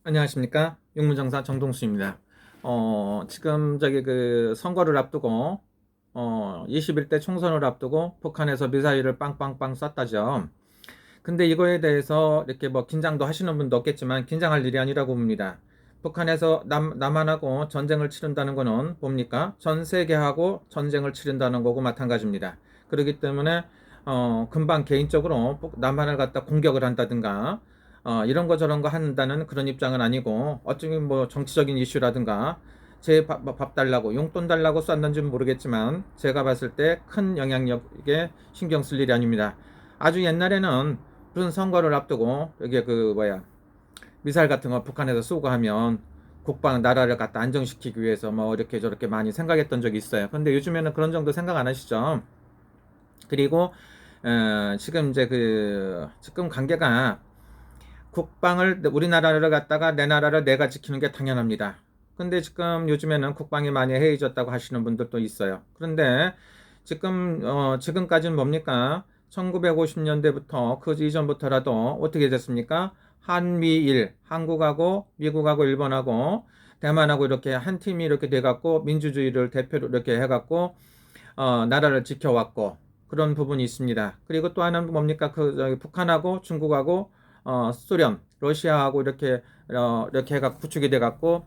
안녕하십니까? 육무정사 정동수입니다. 지금 선거를 앞두고 21대 총선을 앞두고 북한에서 미사일을 빵빵빵 쐈다죠. 근데 이거에 대해서 이렇게 뭐 긴장도 하시는 분도 없겠지만 긴장할 일이 아니라고 봅니다. 북한에서 남한하고 전쟁을 치른다는 거는 뭡니까? 전 세계하고 전쟁을 치른다는 거고 마찬가지입니다. 그렇기 때문에 금방 개인적으로 남한을 갖다 공격을 한다든가 이런 거 저런 거 한다는 그런 입장은 아니고 어쩌면 뭐 정치적인 이슈라든가 제 밥 달라고 용돈 달라고 쐈는지는 모르겠지만 제가 봤을 때 큰 영향력에 신경 쓸 일이 아닙니다. 아주 옛날에는 무슨 선거를 앞두고 이게 미사일 같은 거 북한에서 쏘고 하면 국방 나라를 갖다 안정시키기 위해서 뭐 이렇게 저렇게 많이 생각했던 적이 있어요. 근데 요즘에는 그런 정도 생각 안 하시죠? 그리고 지금 지금 관계가 국방을 우리나라를 갖다가 내 나라를 내가 지키는 게 당연합니다. 근데 지금 요즘에는 국방이 많이 해이졌다고 하시는 분들도 있어요. 그런데 지금까지는 뭡니까? 1950년대부터 그 이전부터라도 어떻게 됐습니까? 한미일, 한국하고 미국하고 일본하고 대만하고 이렇게 한 팀이 이렇게 돼갖고 민주주의를 대표로 이렇게 해갖고 나라를 지켜왔고 그런 부분이 있습니다. 그리고 또 하나는 뭡니까? 북한하고 중국하고 소련, 러시아하고 이렇게 해갖고 구축이 돼갖고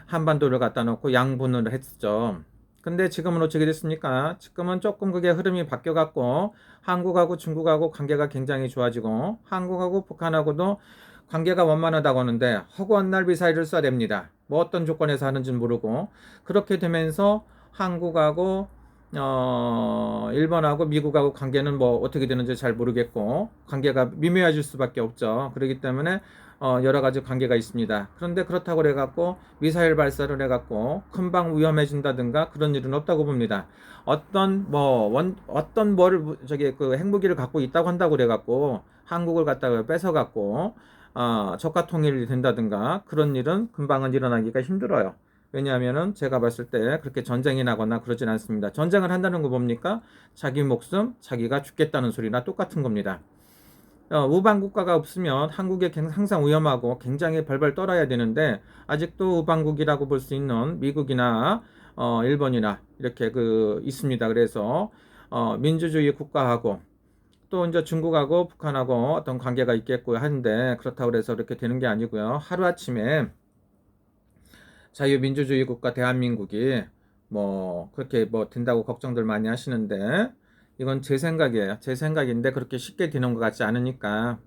한반도를 갖다 놓고 양분을 했죠. 근데 지금은 어떻게 됐습니까? 지금은 조금 그게 흐름이 바뀌어갖고 한국하고 중국하고 관계가 굉장히 좋아지고 한국하고 북한하고도 관계가 원만하다고 하는데 허구한 날 미사일을 쏴야 됩니다. 뭐 어떤 조건에서 하는지는 모르고 그렇게 되면서 한국하고 일본하고 미국하고 관계는 뭐 어떻게 되는지 잘 모르겠고 관계가 미묘해질 수밖에 없죠. 그렇기 때문에 여러 가지 관계가 있습니다. 그런데 그렇다고 해갖고 미사일 발사를 해갖고 금방 위험해진다든가 그런 일은 없다고 봅니다. 어떤 그 핵무기를 갖고 있다고 한다고 그래갖고 한국을 갖다가 뺏어갖고 적화 통일이 된다든가 그런 일은 금방은 일어나기가 힘들어요. 왜냐하면은 제가 봤을 때 그렇게 전쟁이 나거나 그러진 않습니다. 전쟁을 한다는 거 뭡니까? 자기 목숨, 자기가 죽겠다는 소리나 똑같은 겁니다. 우방 국가가 없으면 한국에 항상 위험하고 굉장히 벌벌 떨어야 되는데 아직도 우방국이라고 볼 수 있는 미국이나 일본이나 이렇게 있습니다. 그래서 민주주의 국가하고 또 이제 중국하고 북한하고 어떤 관계가 있겠고 하는데 그렇다고 해서 이렇게 되는 게 아니고요. 하루아침에 자유민주주의 국가 대한민국이 뭐 그렇게 뭐 된다고 걱정들 많이 하시는데 이건 제 생각이에요. 제 생각인데 그렇게 쉽게 되는 것 같지 않으니까.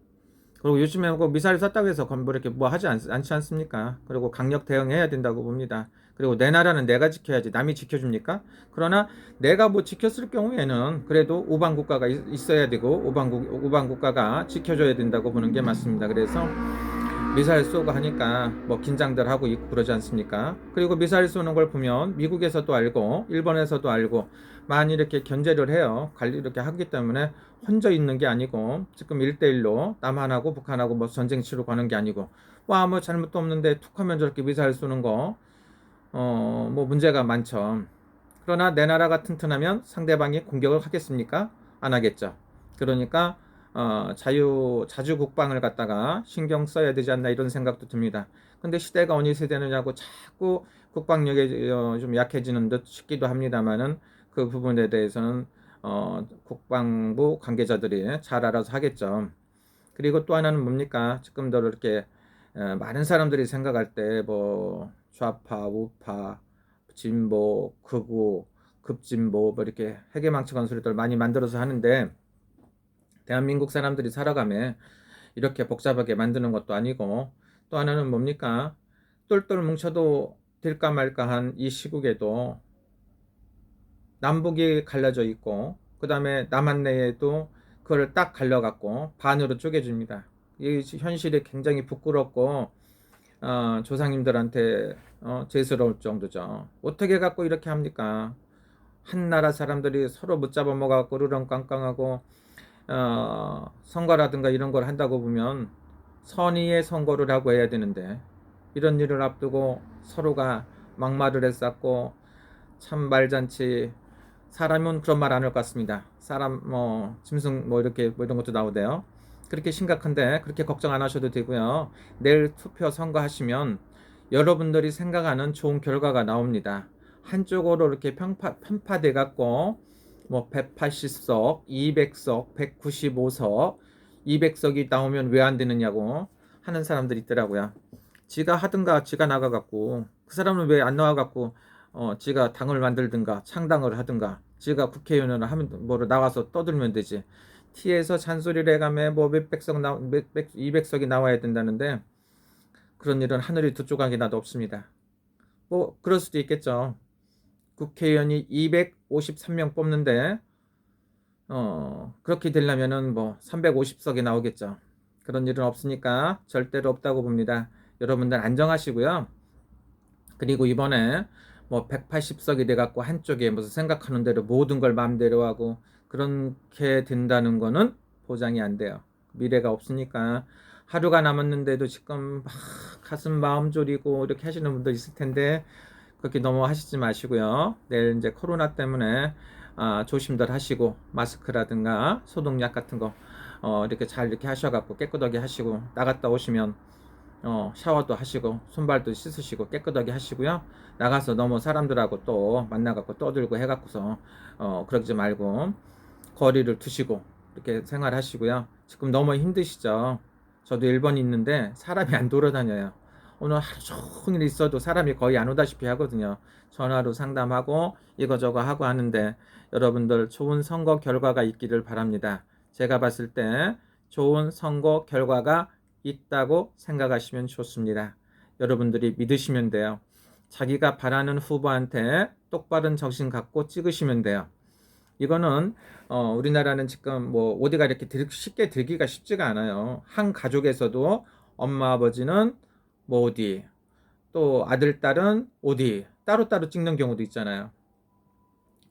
그리고 요즘에 뭐 미사일 쐈다고 해서 뭐 이렇게 뭐 하지 않지 않습니까? 그리고 강력 대응해야 된다고 봅니다. 그리고 내 나라는 내가 지켜야지 남이 지켜줍니까? 그러나 내가 뭐 지켰을 경우에는 그래도 우방 국가가 있어야 되고 우방 국가가 지켜줘야 된다고 보는 게 맞습니다. 그래서 미사일 쏘고 하니까 뭐 긴장들 하고 있고 그러지 않습니까? 그리고 미사일 쏘는 걸 보면 미국에서도 알고 일본에서도 알고 많이 이렇게 견제를 해요. 관리 이렇게 하기 때문에 혼자 있는 게 아니고 지금 1대1로 남한하고 북한하고 뭐 전쟁 치러 가는 게 아니고 뭐 아무 잘못도 없는데 툭 하면 저렇게 미사일 쏘는 거 뭐 문제가 많죠. 그러나 내 나라가 튼튼하면 상대방이 공격을 하겠습니까? 안 하겠죠. 그러니까 자주 국방을 갖다가 신경 써야 되지 않나 이런 생각도 듭니다. 근데 시대가 어느 세대느냐고 자꾸 국방력이 좀 약해지는 듯 싶기도 합니다만은 그 부분에 대해서는 국방부 관계자들이 잘 알아서 하겠죠. 그리고 또 하나는 뭡니까? 지금도 이렇게 많은 사람들이 생각할 때 뭐 좌파, 우파, 진보, 극우, 급진보 뭐 이렇게 해괴망측한 소리들 많이 만들어서 하는데 대한민국 사람들이 살아가며 이렇게 복잡하게 만드는 것도 아니고 또 하나는 뭡니까? 똘똘 뭉쳐도 될까 말까한 이 시국에도 남북이 갈라져 있고 그 다음에 남한 내에도 그걸 딱 갈려갖고 반으로 쪼개줍니다. 이 현실이 굉장히 부끄럽고 조상님들한테 죄스러울 정도죠. 어떻게 갖고 이렇게 합니까? 한 나라 사람들이 서로 붙잡아 먹어갖고 르렁깡깡하고 선거라든가 이런 걸 한다고 보면 선의의 선거를 하고 해야 되는데 이런 일을 앞두고 서로가 막말을 했었고 참 말잔치 사람은 그런 말 안 할 것 같습니다. 사람 뭐 짐승 뭐 이렇게 뭐 이런 것도 나오대요. 그렇게 심각한데 그렇게 걱정 안 하셔도 되고요. 내일 투표 선거하시면 여러분들이 생각하는 좋은 결과가 나옵니다. 한쪽으로 이렇게 편파돼 갖고 뭐 180석, 200석, 195석, 200석이 나오면 왜 안 되느냐고 하는 사람들이 있더라고요. 지가 하든가 지가 나가 갖고 그 사람은 왜 안 나와 갖고 지가 당을 만들든가 창당을 하든가 지가 국회의원을 하면 뭐로 나와서 떠들면 되지. 티에서 잔소리를 해가며 뭐 몇백석 몇백 200석이 나와야 된다는데 그런 일은 하늘이 두 조각이나도 없습니다. 뭐 그럴 수도 있겠죠. 국회의원이 253명 뽑는데 그렇게 되려면은 뭐 350석이 나오겠죠. 그런 일은 없으니까 절대로 없다고 봅니다. 여러분들 안정하시고요. 그리고 이번에 뭐 180석이 돼갖고 한쪽에 무슨 생각하는 대로 모든 걸 마음대로 하고 그렇게 된다는 거는 보장이 안 돼요. 미래가 없으니까 하루가 남았는데도 지금 막 가슴 마음 졸이고 이렇게 하시는 분도 있을 텐데 그렇게 너무 하시지 마시고요. 내일 이제 코로나 때문에 조심들 하시고 마스크라든가 소독약 같은 거 이렇게 잘 이렇게 하셔갖고 깨끗하게 하시고 나갔다 오시면 샤워도 하시고 손발도 씻으시고 깨끗하게 하시고요. 나가서 너무 사람들하고 또 만나갖고 떠들고 해갖고서 그러지 말고 거리를 두시고 이렇게 생활하시고요. 지금 너무 힘드시죠? 저도 일본에 있는데 사람이 안 돌아다녀요. 오늘 하루 종일 있어도 사람이 거의 안 오다시피 하거든요. 전화로 상담하고 이거저거 하고 하는데 여러분들 좋은 선거 결과가 있기를 바랍니다. 제가 봤을 때 좋은 선거 결과가 있다고 생각하시면 좋습니다. 여러분들이 믿으시면 돼요. 자기가 바라는 후보한테 똑바른 정신 갖고 찍으시면 돼요. 이거는 우리나라는 지금 뭐 어디가 이렇게 쉽게 들기가 쉽지가 않아요. 한 가족에서도 엄마 아버지는 뭐 어디 또 아들 딸은 어디 따로따로 찍는 경우도 있잖아요.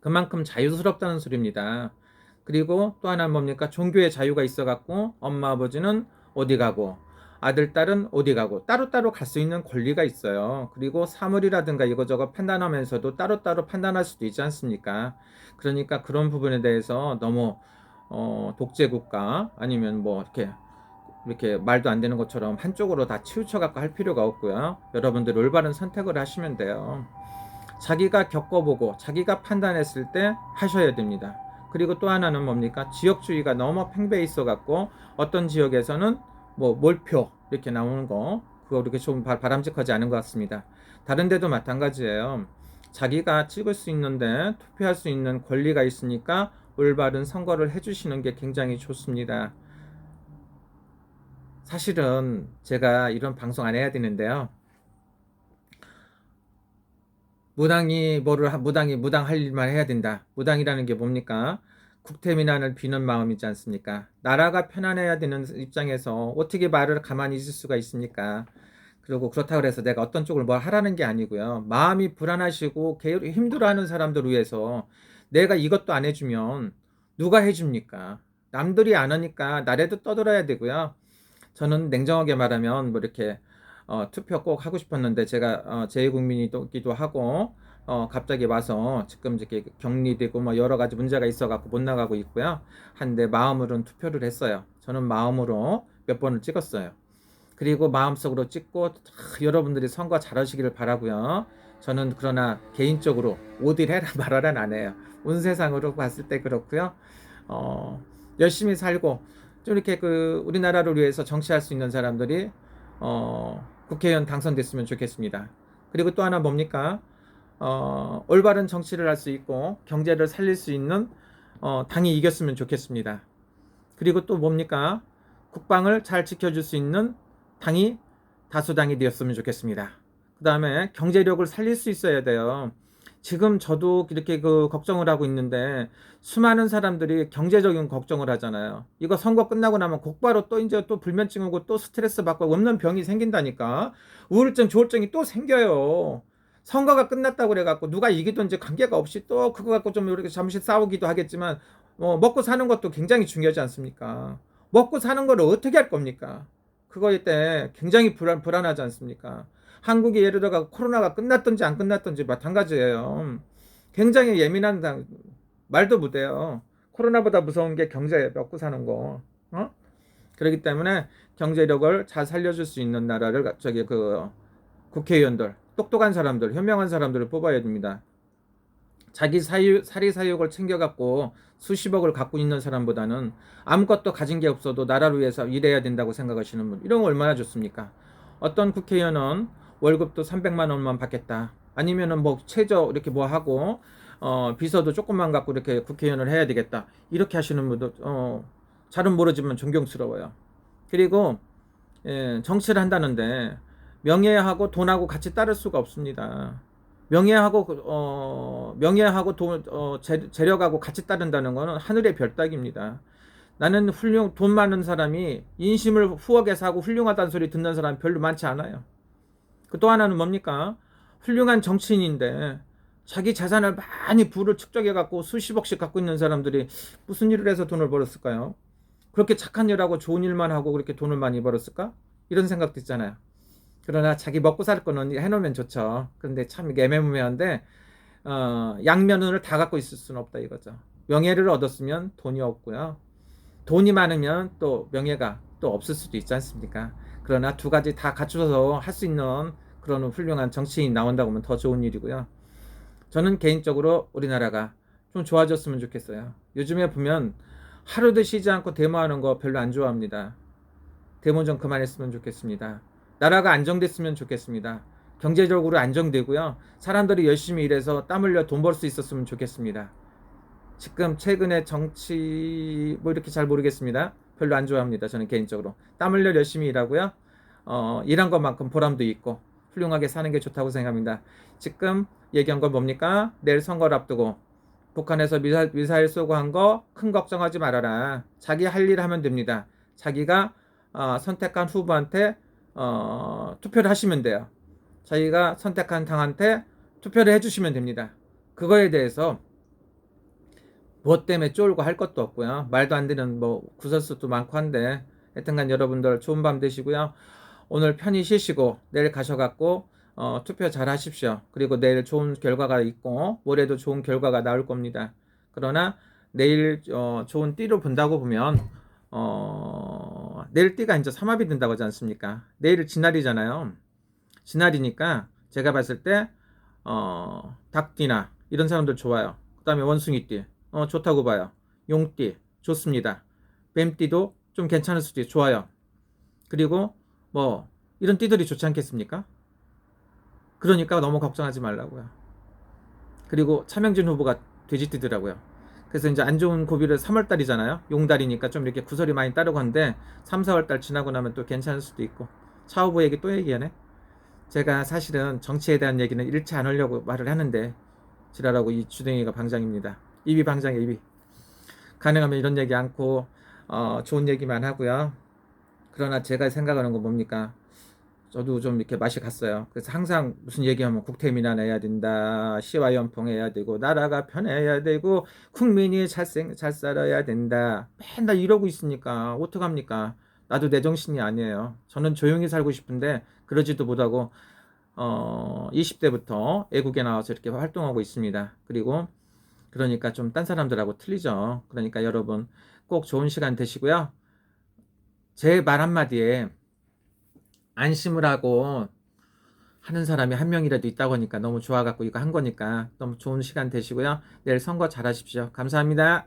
그만큼 자유스럽다는 소리입니다. 그리고 또 하나는 뭡니까? 종교의 자유가 있어 갖고 엄마 아버지는 어디 가고 아들 딸은 어디 가고 따로따로 갈 수 있는 권리가 있어요. 그리고 사물이라든가 이거저거 판단하면서도 따로따로 판단할 수도 있지 않습니까? 그러니까 그런 부분에 대해서 너무 독재 국가 아니면 뭐 이렇게 말도 안 되는 것처럼 한쪽으로 다 치우쳐 갖고 할 필요가 없고요. 여러분들 올바른 선택을 하시면 돼요. 자기가 겪어보고 자기가 판단했을 때 하셔야 됩니다. 그리고 또 하나는 뭡니까? 지역주의가 너무 팽배해 있어 갖고 어떤 지역에서는 뭐 몰표 이렇게 나오는 거 그거 이렇게 좀 바람직하지 않은 것 같습니다. 다른 데도 마찬가지예요. 자기가 찍을 수 있는데 투표할 수 있는 권리가 있으니까 올바른 선거를 해주시는 게 굉장히 좋습니다. 사실은 제가 이런 방송 안 해야 되는데요. 무당할 일만 해야 된다. 무당이라는 게 뭡니까? 국태민안을 비는 마음이지 않습니까? 나라가 편안해야 되는 입장에서 어떻게 말을 가만히 있을 수가 있습니까? 그리고 그렇다고 해서 내가 어떤 쪽을 뭘 하라는 게 아니고요. 마음이 불안하시고 힘들어하는 사람들을 위해서 내가 이것도 안 해주면 누가 해줍니까? 남들이 안 하니까 나라도 떠들어야 되고요. 저는 냉정하게 말하면 뭐 이렇게 투표 꼭 하고 싶었는데 제가 제2국민이기도 하고 갑자기 와서 지금 이렇게 격리되고 뭐 여러 가지 문제가 있어 갖고 못 나가고 있고요. 한데 마음으로는 투표를 했어요. 저는 마음으로 몇 번을 찍었어요. 그리고 마음속으로 찍고 여러분들이 선거 잘하시기를 바라고요. 저는 그러나 개인적으로 어딜 해라 말하란 안 해요. 온 세상으로 봤을 때 그렇고요. 열심히 살고 좀 이렇게 우리나라를 위해서 정치할 수 있는 사람들이 국회의원 당선됐으면 좋겠습니다. 그리고 또 하나 뭡니까? 올바른 정치를 할 수 있고 경제를 살릴 수 있는 당이 이겼으면 좋겠습니다. 그리고 또 뭡니까? 국방을 잘 지켜줄 수 있는 당이 다수당이 되었으면 좋겠습니다. 그 다음에 경제력을 살릴 수 있어야 돼요. 지금 저도 이렇게 걱정을 하고 있는데 수많은 사람들이 경제적인 걱정을 하잖아요. 이거 선거 끝나고 나면 곧바로 또 이제 또 불면증 오고 또 스트레스 받고 없는 병이 생긴다니까. 우울증, 조울증이 또 생겨요. 선거가 끝났다고 그래갖고 누가 이기든지 관계가 없이 또 그거 갖고 좀 이렇게 잠시 싸우기도 하겠지만 먹고 사는 것도 굉장히 중요하지 않습니까? 먹고 사는 걸 어떻게 할 겁니까? 그거에 때 굉장히 불안하지 않습니까? 한국이 예를 들어 코로나가 끝났든지 안 끝났든지 마찬가지예요. 굉장히 예민한 말도 못해요. 코로나보다 무서운 게 경제 먹고 사는 거. 그렇기 때문에 경제력을 잘 살려줄 수 있는 나라를 국회의원들, 똑똑한 사람들, 현명한 사람들을 뽑아야 됩니다. 자기 사리사욕을 챙겨갖고 수십억을 갖고 있는 사람보다는 아무것도 가진 게 없어도 나라를 위해서 일해야 된다고 생각하시는 분, 이런 거 얼마나 좋습니까? 어떤 국회의원은 월급도 300만 원만 받겠다. 아니면은 뭐 최저 이렇게 뭐 하고 비서도 조금만 갖고 이렇게 국회의원을 해야 되겠다. 이렇게 하시는 분도 잘은 모르지만 존경스러워요. 그리고 정치를 한다는데 명예하고 돈하고 같이 따를 수가 없습니다. 명예하고 재력하고 같이 따른다는 거는 하늘의 별 따기입니다. 나는 돈 많은 사람이 인심을 후하게 사고 훌륭하다는 소리 듣는 사람 별로 많지 않아요. 또 하나는 뭡니까? 훌륭한 정치인인데 자기 자산을 많이 부를 축적해 갖고 수십억씩 갖고 있는 사람들이 무슨 일을 해서 돈을 벌었을까요? 그렇게 착한 일하고 좋은 일만 하고 그렇게 돈을 많이 벌었을까? 이런 생각도 있잖아요. 그러나 자기 먹고 살 거는 해놓으면 좋죠. 그런데 참 이게 애매모호한데 양면을 다 갖고 있을 수는 없다 이거죠. 명예를 얻었으면 돈이 없고요. 돈이 많으면 또 명예가 또 없을 수도 있지 않습니까? 그러나 두 가지 다 갖춰서 할 수 있는 그런 훌륭한 정치인이 나온다고 하면 더 좋은 일이고요. 저는 개인적으로 우리나라가 좀 좋아졌으면 좋겠어요. 요즘에 보면 하루도 쉬지 않고 데모하는 거 별로 안 좋아합니다. 데모 좀 그만했으면 좋겠습니다. 나라가 안정됐으면 좋겠습니다. 경제적으로 안정되고요. 사람들이 열심히 일해서 땀 흘려 돈 벌 수 있었으면 좋겠습니다. 지금 최근에 정치 뭐 이렇게 잘 모르겠습니다. 별로 안 좋아합니다. 저는 개인적으로. 땀 흘려 열심히 일하고요. 일한 것만큼 보람도 있고 훌륭하게 사는 게 좋다고 생각합니다. 지금 얘기한 건 뭡니까? 내일 선거를 앞두고 북한에서 미사일 쏘고 한 거 큰 걱정하지 말아라. 자기 할 일 하면 됩니다. 자기가 선택한 후보한테 투표를 하시면 돼요. 자기가 선택한 당한테 투표를 해주시면 됩니다. 그거에 대해서 무엇 때문에 쫄고 할 것도 없고요. 말도 안 되는 뭐 구설수도 많고 한데 하여튼간 여러분들 좋은 밤 되시고요. 오늘 편히 쉬시고 내일 가셔갖고 투표 잘 하십시오. 그리고 내일 좋은 결과가 있고 모레도 좋은 결과가 나올 겁니다. 그러나 내일 좋은 띠로 본다고 보면 내일 띠가 이제 삼합이 된다고 하지 않습니까? 내일 진날이잖아요. 진날이니까 제가 봤을 때 닭띠나 이런 사람들 좋아요. 그 다음에 원숭이띠 좋다고 봐요. 용띠 좋습니다. 뱀띠도 좀 괜찮을 수도 있어요. 좋아요. 그리고 뭐 이런 띠들이 좋지 않겠습니까? 그러니까 너무 걱정하지 말라고요. 그리고 차명진 후보가 돼지띠더라고요. 그래서 이제 안 좋은 고비를 3월달이잖아요. 용달이니까 좀 이렇게 구설이 많이 따르고 하는데 3, 4월달 지나고 나면 또 괜찮을 수도 있고. 차 후보 얘기 또 얘기하네. 제가 사실은 정치에 대한 얘기는 잃지 않으려고 말을 하는데 지랄하고 이 주댕이가 방장입니다. 입이 방장이에요. 입이. 가능하면 이런 얘기 않고 좋은 얘기만 하고요. 그러나 제가 생각하는 건 뭡니까? 저도 좀 이렇게 맛이 갔어요. 그래서 항상 무슨 얘기하면 국태민안 해야 된다, 시와연풍 해야 되고, 나라가 편해야 되고, 국민이 잘 살아야 된다. 맨날 이러고 있으니까 어떡합니까? 나도 내 정신이 아니에요. 저는 조용히 살고 싶은데 그러지도 못하고 20대부터 애국에 나와서 이렇게 활동하고 있습니다. 그리고 그러니까 좀 딴 사람들하고 틀리죠. 그러니까 여러분 꼭 좋은 시간 되시고요. 제 말 한마디에 안심을 하고 하는 사람이 한 명이라도 있다고 하니까 너무 좋아갖고 이거 한 거니까 너무 좋은 시간 되시고요. 내일 선거 잘 하십시오. 감사합니다.